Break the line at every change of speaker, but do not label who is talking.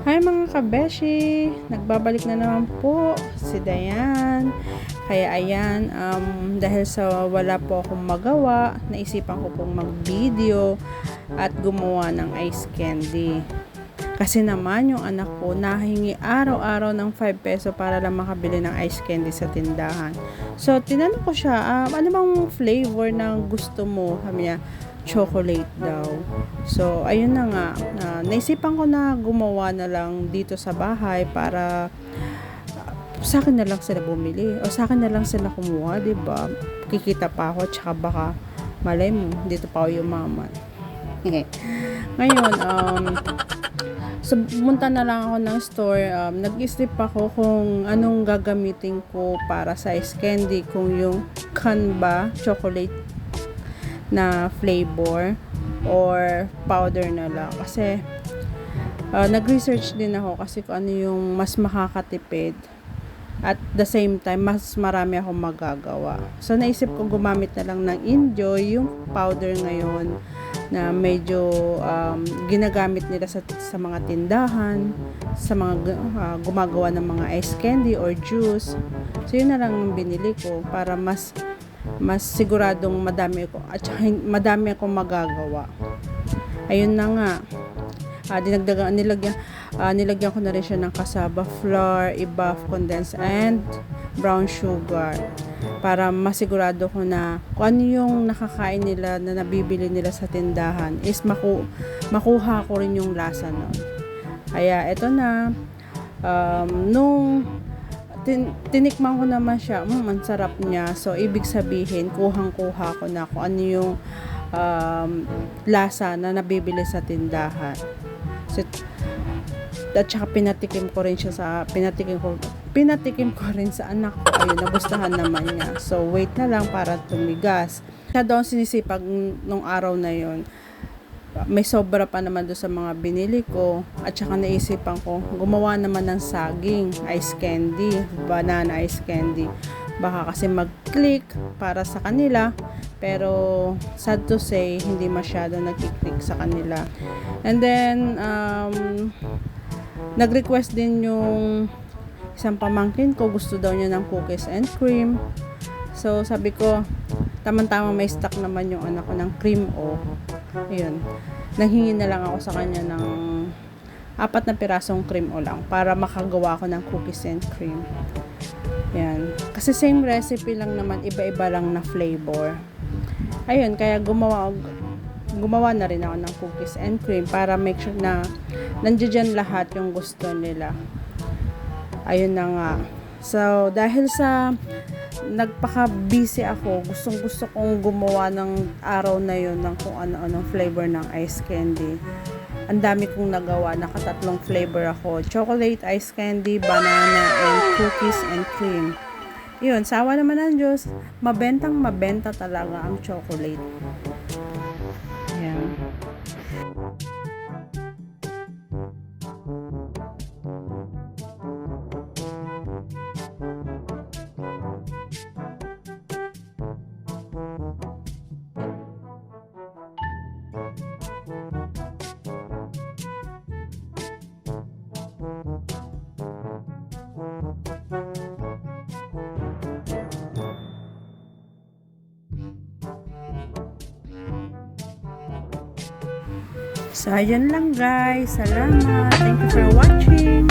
Hi mga kabeshi! Nagbabalik na naman po si Dayan. Kaya ayan, dahil sa wala po akong magawa, naisipan ko pong mag-video at gumawa ng ice candy. Kasi naman yung anak ko nahingi araw-araw ng 5 peso para lang makabili ng ice candy sa tindahan. So, tinanong ko siya, ano bang flavor na gusto mo? Sabi niya, chocolate daw. So, ayun na nga. Naisipan ko na gumawa na lang dito sa bahay para sa akin na lang sila bumili o sa akin na lang sila kumuha, 'di ba? Kikita pa ako, tsaka baka malay mo dito pa ako yumaman. Ngayon, so pumunta na lang ako ng store. Nag-isip ako kung anong gagamitin ko para sa ice candy, kung yung Canva chocolate na flavor or powder na lang. Kasi nag-research din ako kasi kung ano yung mas makakatipid at the same time mas marami akong magagawa. So naisip ko gumamit na lang ng Enjoy, yung powder ngayon na medyo ginagamit nila sa mga tindahan, sa mga gumagawa ng mga ice candy or juice. So yun na lang ang binili ko para mas siguradong madami ko at saka madami akong magagawa. Ayun na nga. Nilagyan ko na rin siya ng cassava flour, i-buff, condense, and brown sugar para masigurado ko na kung ano yung nakakain nila na nabibili nila sa tindahan is makuha ko rin yung lasa nun. Kaya eto na, nung tinikman ko naman siya, ang sarap niya. So, ibig sabihin, kuhang-kuha ko na kung ano yung lasa na nabibili sa tindahan. So, at saka pinatikim ko rin sa anak ko. Ayun, nagustuhan naman niya. So, wait na lang para tumigas. Kaya doon sinisipag nung araw na yon. May sobra pa naman doon sa mga binili ko. At saka naisipan ko, gumawa naman ng saging, ice candy, banana ice candy. Baka kasi mag-click para sa kanila. Pero, sad to say, hindi masyado nag-click sa kanila. And then, nag-request din yung isang pamangkin ko. Gusto daw niya ng cookies and cream. So, sabi ko, tamang-tama may stock naman yung anak ko ng cream o. Ayun. Nanghingi na lang ako sa kanya ng 4 na pirasong cream o lang para makagawa ko ng cookies and cream. Yan. Kasi same recipe lang naman, iba-iba lang na flavor. Ayun, kaya gumawa na rin ako ng cookies and cream para make sure na nandiyan lahat yung gusto nila. Ayun na nga. So, dahil sa nagpaka-busy ako, gustong-gusto kong gumawa ng araw na yun ng kung ano-anong flavor ng ice candy. Ang dami kong nagawa, nakatatlong flavor ako. Chocolate ice candy, banana, and cookies and cream. Yun, sawa naman ng Diyos, mabenta talaga ang chocolate. Yan. So, ayun lang guys. Salamat. Thank you for watching.